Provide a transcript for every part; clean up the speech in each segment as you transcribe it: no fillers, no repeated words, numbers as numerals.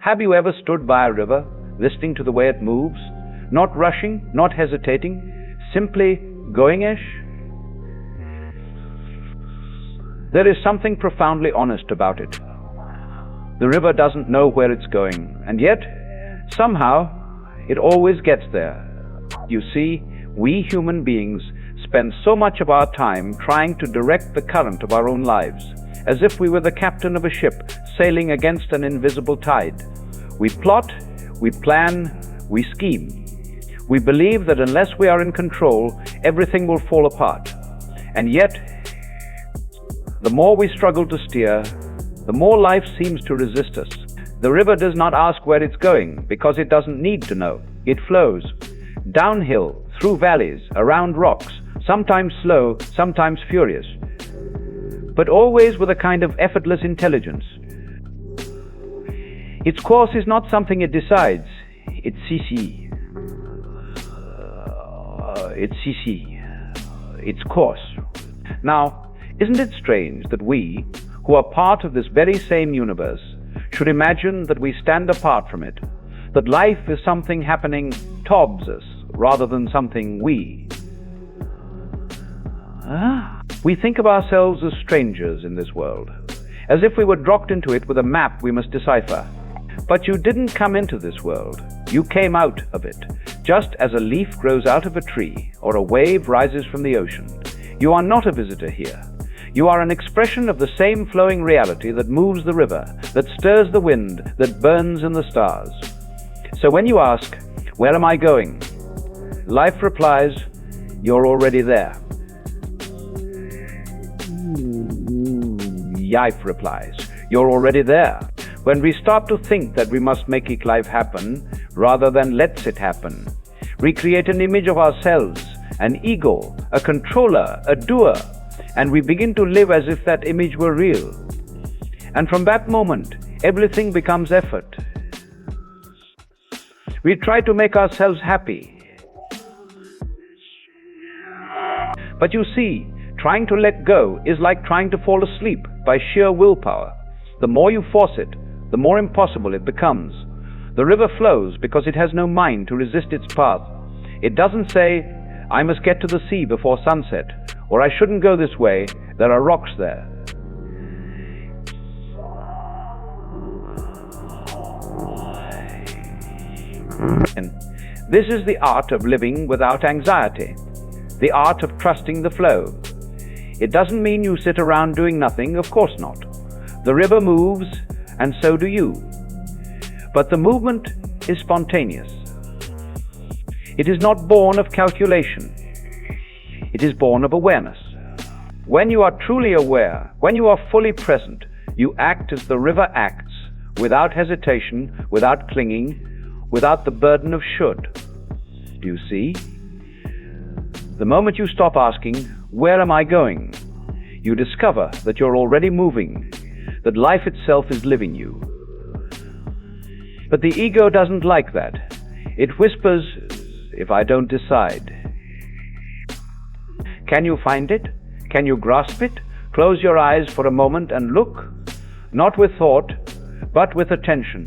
Have you ever stood by a river, listening to the way it moves, not rushing, not hesitating, simply going-ish? There is something profoundly honest about it. The river doesn't know where it's going, and yet, somehow, it always gets there. You see, we human beings spend so much of our time trying to direct the current of our own lives, as if we were the captain of a ship sailing against an invisible tide. We plot, we plan, we scheme. We believe that unless we are in control, everything will fall apart. And yet, the more we struggle to steer, the more life seems to resist us. The river does not ask where it's going because it doesn't need to know. It flows downhill, through valleys, around rocks, sometimes slow, sometimes furious, but always with a kind of effortless intelligence. Its course is not something it decides. It's CC. It's CC. Its course. Now, isn't it strange that we, who are part of this very same universe, should imagine that we stand apart from it, that life is something happening towards us rather than something we? We think of ourselves as strangers in this world, as if we were dropped into it with a map we must decipher. But you didn't come into this world, you came out of it, just as a leaf grows out of a tree or a wave rises from the ocean. You are not a visitor here. You are an expression of the same flowing reality that moves the river, that stirs the wind, that burns in the stars. So when you ask, "Where am I going?" life replies, "You're already there." Life replies, "You're already there." When we start to think that we must make life happen rather than lets it happen, we create an image of ourselves, an ego, a controller, a doer, and we begin to live as if that image were real. And from that moment, everything becomes effort. We try to make ourselves happy. But you see, trying to let go is like trying to fall asleep by sheer willpower. The more you force it, the more impossible it becomes. The river flows because it has no mind to resist its path. It doesn't say, "I must get to the sea before sunset," or "I shouldn't go this way, there are rocks there." And this is the art of living without anxiety, the art of trusting the flow. It doesn't mean you sit around doing nothing, of course not. The river moves, and so do you. But the movement is spontaneous. It is not born of calculation. It is born of awareness. When you are truly aware, when you are fully present, you act as the river acts, without hesitation, without clinging, without the burden of should. Do you see? The moment you stop asking, "Where am I going?" you discover that you're already moving, that life itself is living you. But the ego doesn't like that. It whispers, "If I don't decide." Can you find it? Can you grasp it? Close your eyes for a moment and look, not with thought, but with attention.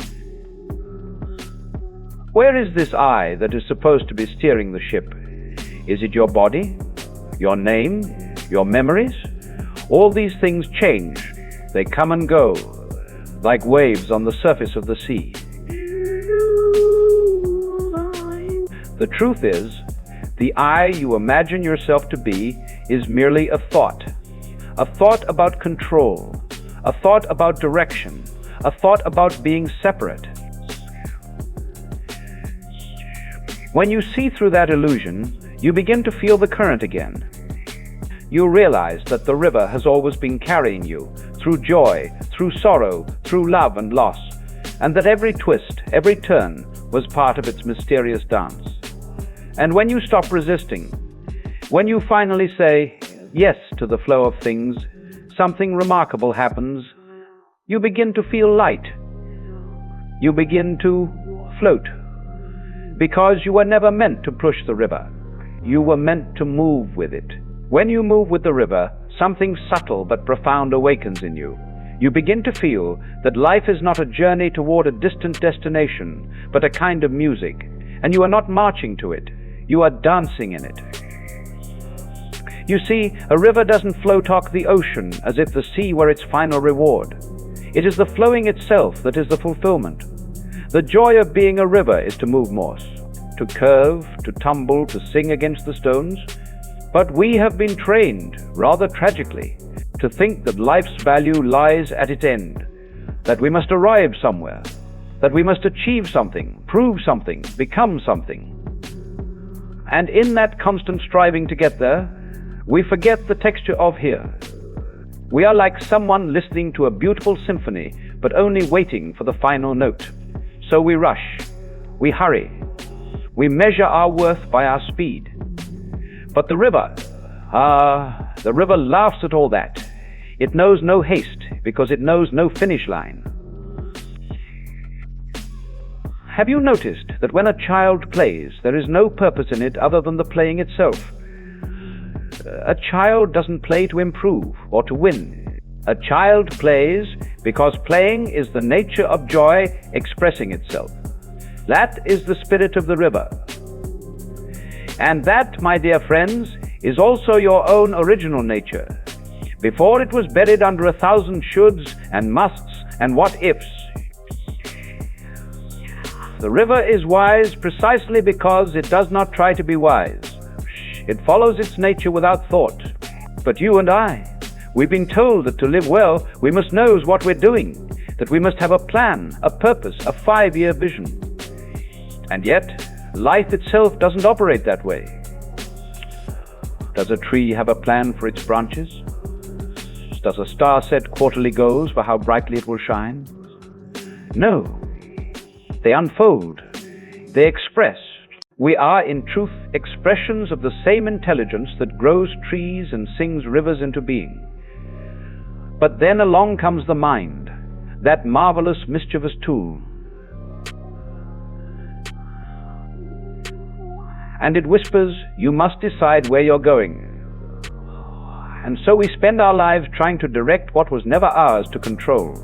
Where is this I that is supposed to be steering the ship? Is it your body, your name, your memories? All these things change. They come and go, like waves on the surface of the sea. The truth is, the I you imagine yourself to be is merely a thought about control, a thought about direction, a thought about being separate. When you see through that illusion, you begin to feel the current again. You realize that the river has always been carrying you through joy, through sorrow, through love and loss, and that every twist, every turn was part of its mysterious dance. And when you stop resisting, when you finally say yes to the flow of things, something remarkable happens. You begin to feel light. You begin to float. Because you were never meant to push the river. You were meant to move with it. When you move with the river, something subtle but profound awakens in you. You begin to feel that life is not a journey toward a distant destination, but a kind of music, and you are not marching to it, you are dancing in it. You see, a river doesn't flow toward the ocean as if the sea were its final reward. It is the flowing itself that is the fulfillment. The joy of being a river is to move moss, to curve, to tumble, to sing against the stones. But we have been trained, rather tragically, to think that life's value lies at its end, that we must arrive somewhere, that we must achieve something, prove something, become something. And in that constant striving to get there, we forget the texture of here. We are like someone listening to a beautiful symphony, but only waiting for the final note. So we rush, we hurry, we measure our worth by our speed. But the river laughs at all that. It knows no haste because it knows no finish line. Have you noticed that when a child plays, there is no purpose in it other than the playing itself? A child doesn't play to improve or to win. A child plays because playing is the nature of joy expressing itself. That is the spirit of the river. And that, my dear friends, is also your own original nature. Before it was buried under 1,000 shoulds and musts and what-ifs. The river is wise precisely because it does not try to be wise. It follows its nature without thought. But you and I, we've been told that to live well, we must know what we're doing, that we must have a plan, a purpose, a 5-year vision. And yet, life itself doesn't operate that way. Does a tree have a plan for its branches? Does a star set quarterly goals for how brightly it will shine? No. They unfold. They express. We are, in truth, expressions of the same intelligence that grows trees and sings rivers into being. But then along comes the mind, that marvelous, mischievous tool. And it whispers, you must decide where you're going. And so we spend our lives trying to direct what was never ours to control.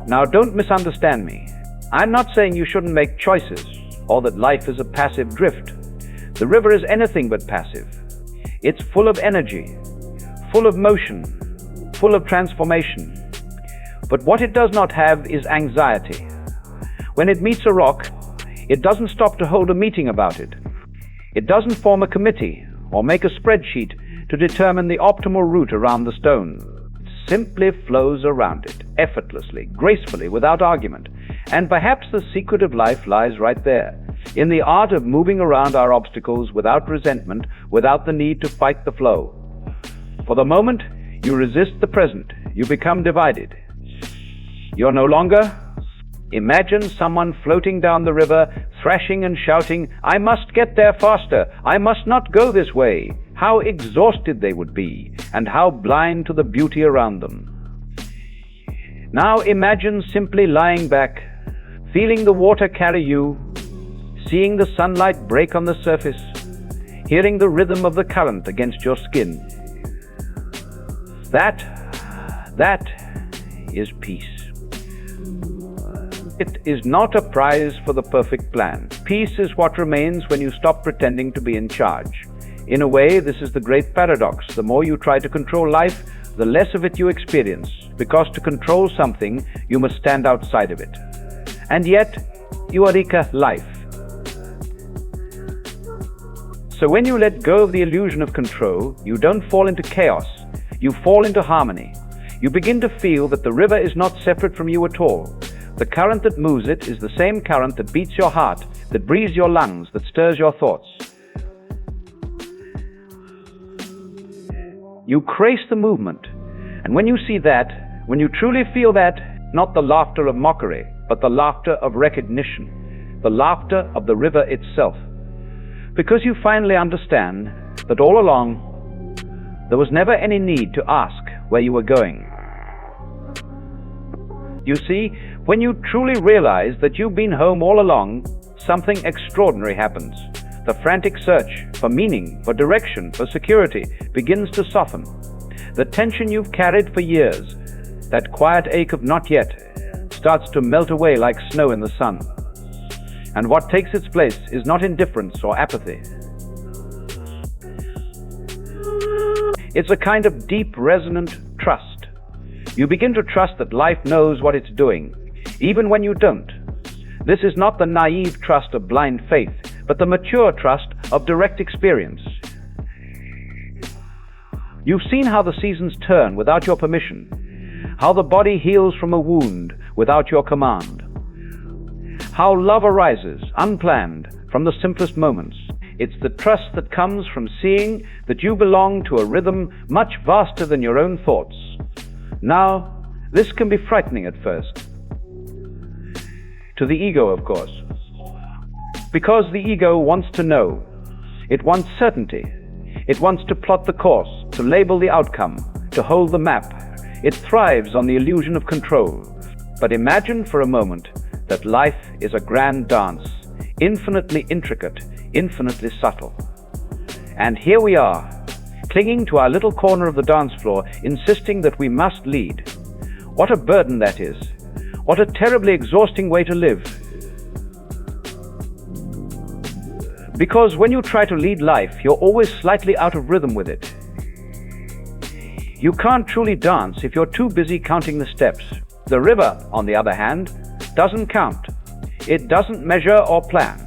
Now, don't misunderstand me. I'm not saying you shouldn't make choices, or that life is a passive drift. The river is anything but passive. It's full of energy, full of motion, full of transformation. But what it does not have is anxiety. When it meets a rock, it doesn't stop to hold a meeting about it. It doesn't form a committee or make a spreadsheet to determine the optimal route around the stone. It simply flows around it, effortlessly, gracefully, without argument. And perhaps the secret of life lies right there, in the art of moving around our obstacles without resentment, without the need to fight the flow. For the moment, you resist the present. You become divided. You're no longer. Imagine someone floating down the river, thrashing and shouting, I must get there faster. I must not go this way. How exhausted they would be, and how blind to the beauty around them. Now imagine simply lying back, feeling the water carry you, seeing the sunlight break on the surface, hearing the rhythm of the current against your skin. That is peace. It is not a prize for the perfect plan. Peace is what remains when you stop pretending to be in charge. In a way, this is the great paradox. The more you try to control life, the less of it you experience, because to control something, you must stand outside of it. And yet, Eureka, life. So when you let go of the illusion of control, you don't fall into chaos, you fall into harmony. You begin to feel that the river is not separate from you at all. The current that moves it is the same current that beats your heart, that breathes your lungs, that stirs your thoughts. You trace the movement, and when you see that, when you truly feel that, not the laughter of mockery, but the laughter of recognition, the laughter of the river itself, because you finally understand that all along there was never any need to ask where you were going. You see, when you truly realize that you've been home all along, something extraordinary happens. The frantic search for meaning, for direction, for security begins to soften. The tension you've carried for years that quiet ache of not yet starts to melt away like snow in the sun. And what takes its place is not indifference or apathy. It's a kind of deep, resonant trust. You begin to trust that life knows what it's doing, even when you don't. This is not the naive trust of blind faith, but the mature trust of direct experience. You've seen how the seasons turn without your permission, how the body heals from a wound without your command, how love arises, unplanned, from the simplest moments. It's the trust that comes from seeing that you belong to a rhythm much vaster than your own thoughts. Now, this can be frightening at first. To the ego, of course. Because the ego wants to know. It wants certainty. It wants to plot the course, to label the outcome, to hold the map. It thrives on the illusion of control. But imagine for a moment that life is a grand dance, infinitely intricate, infinitely subtle. And here we are, clinging to our little corner of the dance floor, insisting that we must lead. What a burden that is. What a terribly exhausting way to live. Because when you try to lead life, you're always slightly out of rhythm with it. You can't truly dance if you're too busy counting the steps. The river, on the other hand, doesn't count. It doesn't measure or plan.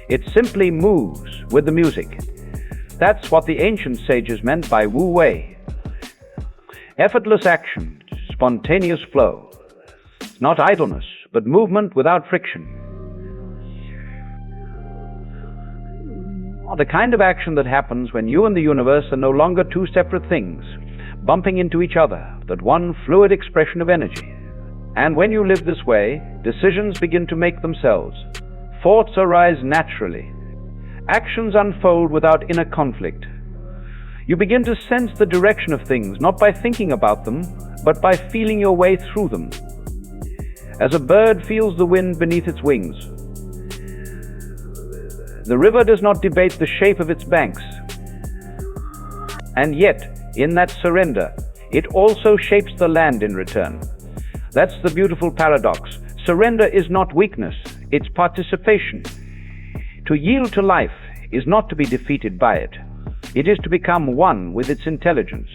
It simply moves with the music. That's what the ancient sages meant by Wu Wei. Effortless action, spontaneous flow. It's not idleness, but movement without friction. The kind of action that happens when you and the universe are no longer two separate things, bumping into each other, but one fluid expression of energy. And when you live this way, decisions begin to make themselves. Thoughts arise naturally. Actions unfold without inner conflict. You begin to sense the direction of things, not by thinking about them, but by feeling your way through them. As a bird feels the wind beneath its wings. The river does not debate the shape of its banks. And yet, in that surrender, it also shapes the land in return. That's the beautiful paradox. Surrender is not weakness, it's participation. To yield to life is not to be defeated by it. It is to become one with its intelligence.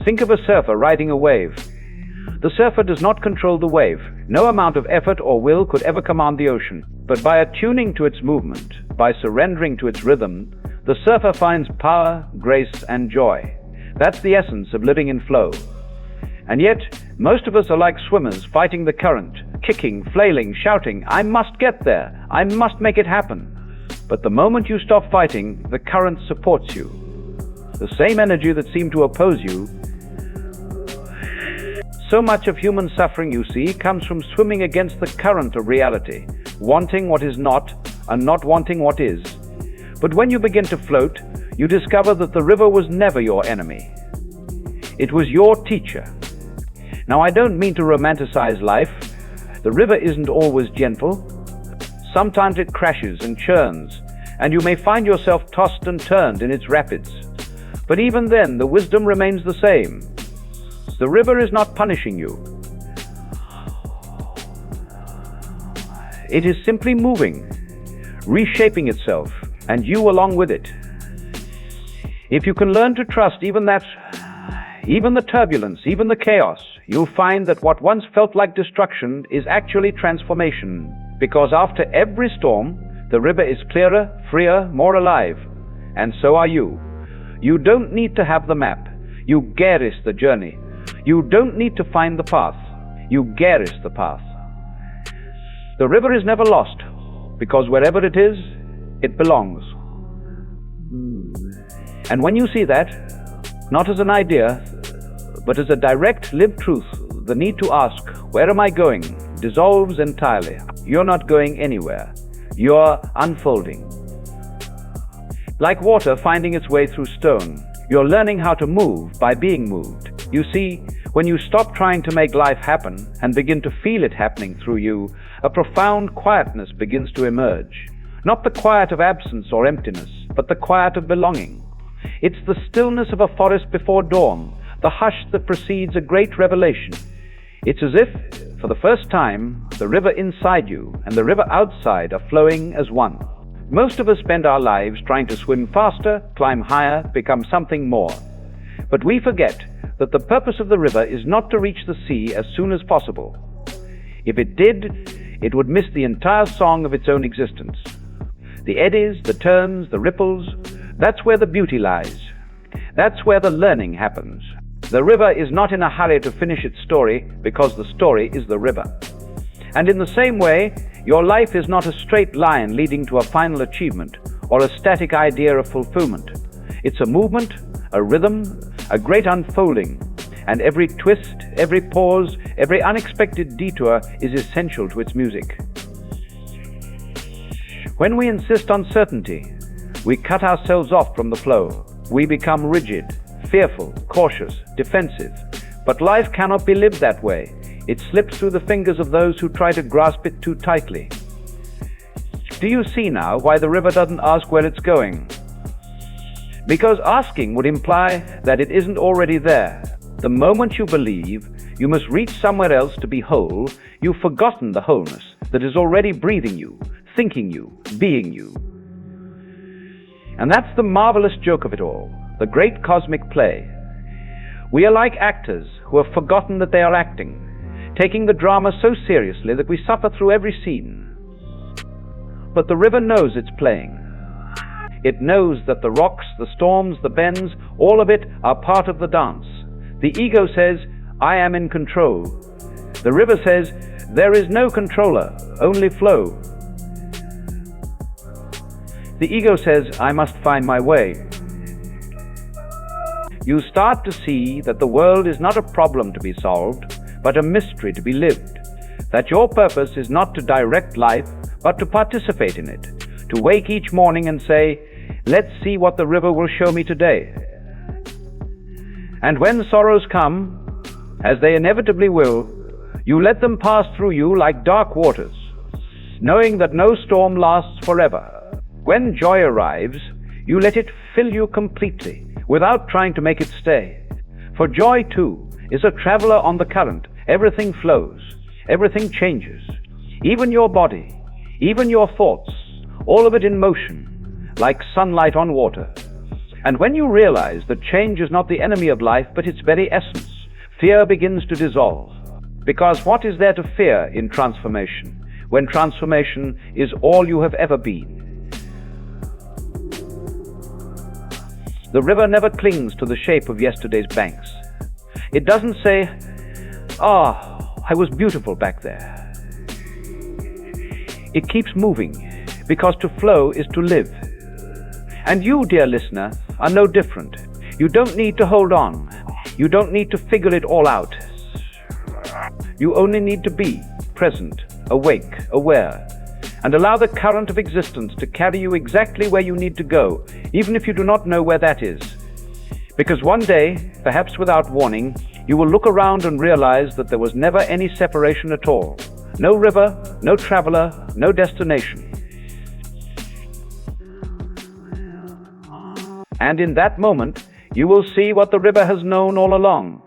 Think of a surfer riding a wave. The surfer does not control the wave. No amount of effort or will could ever command the ocean. But by attuning to its movement, by surrendering to its rhythm, the surfer finds power, grace, and joy. That's the essence of living in flow. And yet, most of us are like swimmers fighting the current, kicking, flailing, shouting, "I must get there! I must make it happen!" But the moment you stop fighting, the current supports you. The same energy that seemed to oppose you. So much of human suffering, you see, comes from swimming against the current of reality, wanting what is not and not wanting what is. But when you begin to float, you discover that the river was never your enemy. It was your teacher. Now, I don't mean to romanticize life. The river isn't always gentle. Sometimes it crashes and churns, and you may find yourself tossed and turned in its rapids. But even then, the wisdom remains the same. The river is not punishing you. It is simply moving, reshaping itself, and you along with it. If you can learn to trust even the turbulence, even the chaos, you'll find that what once felt like destruction is actually transformation. Because after every storm, the river is clearer, freer, more alive. And so are you. You don't need to have the map. You garis the journey. You don't need to find the path. You garis the path. The river is never lost, because wherever it is, it belongs. And when you see that, not as an idea, but as a direct lived truth, the need to ask, "Where am I going?" dissolves entirely. You're not going anywhere. You're unfolding. Like water finding its way through stone, you're learning how to move by being moved. You see, when you stop trying to make life happen and begin to feel it happening through you, a profound quietness begins to emerge. Not the quiet of absence or emptiness, but the quiet of belonging. It's the stillness of a forest before dawn, the hush that precedes a great revelation. It's as if, for the first time, the river inside you and the river outside are flowing as one. Most of us spend our lives trying to swim faster, climb higher, become something more. But we forget that the purpose of the river is not to reach the sea as soon as possible. If it did, it would miss the entire song of its own existence. The eddies, the turns, the ripples, that's where the beauty lies. That's where the learning happens. The river is not in a hurry to finish its story because the story is the river. And in the same way, your life is not a straight line leading to a final achievement or a static idea of fulfillment. It's a movement, a rhythm, a great unfolding, and every twist, every pause, every unexpected detour is essential to its music. When we insist on certainty, we cut ourselves off from the flow. We become rigid, fearful, cautious, defensive. But life cannot be lived that way. It slips through the fingers of those who try to grasp it too tightly. Do you see now why the river doesn't ask where it's going? Because asking would imply that it isn't already there. The moment you believe you must reach somewhere else to be whole, you've forgotten the wholeness that is already breathing you, thinking you, being you. And that's the marvelous joke of it all, the great cosmic play. We are like actors who have forgotten that they are acting, taking the drama so seriously that we suffer through every scene. But the river knows it's playing. It knows that the rocks, the storms, the bends, all of it are part of the dance. The ego says, I am in control. The river says, there is no controller, only flow. The ego says, I must find my way. You start to see that the world is not a problem to be solved, but a mystery to be lived. That your purpose is not to direct life, but to participate in it. To wake each morning and say, let's see what the river will show me today. And when sorrows come, as they inevitably will, you let them pass through you like dark waters, knowing that no storm lasts forever. When joy arrives, you let it fill you completely, without trying to make it stay. For joy, too, is a traveler on the current. Everything flows, everything changes, even your body, even your thoughts, all of it in motion, like sunlight on water. And when you realize that change is not the enemy of life, but its very essence, fear begins to dissolve. Because what is there to fear in transformation, when transformation is all you have ever been? The river never clings to the shape of yesterday's banks. It doesn't say, I was beautiful back there. It keeps moving, because to flow is to live. And you, dear listener, are no different. You don't need to hold on. You don't need to figure it all out. You only need to be present, awake, aware, and allow the current of existence to carry you exactly where you need to go, even if you do not know where that is. Because one day, perhaps without warning, you will look around and realize that there was never any separation at all. No river, no traveler, no destination. And in that moment, you will see what the river has known all along,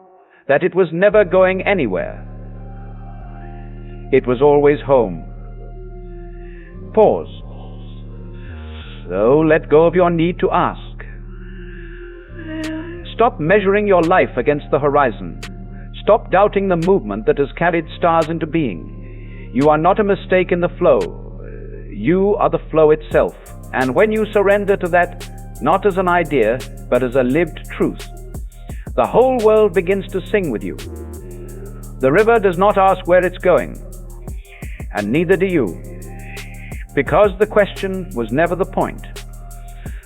that it was never going anywhere. It was always home. Pause. So let go of your need to ask. Stop measuring your life against the horizon. Stop doubting the movement that has carried stars into being. You are not a mistake in the flow. You are the flow itself. And when you surrender to that, not as an idea, but as a lived truth, the whole world begins to sing with you. The river does not ask where it's going, and neither do you. Because the question was never the point.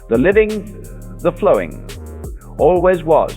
The living, the flowing, always was.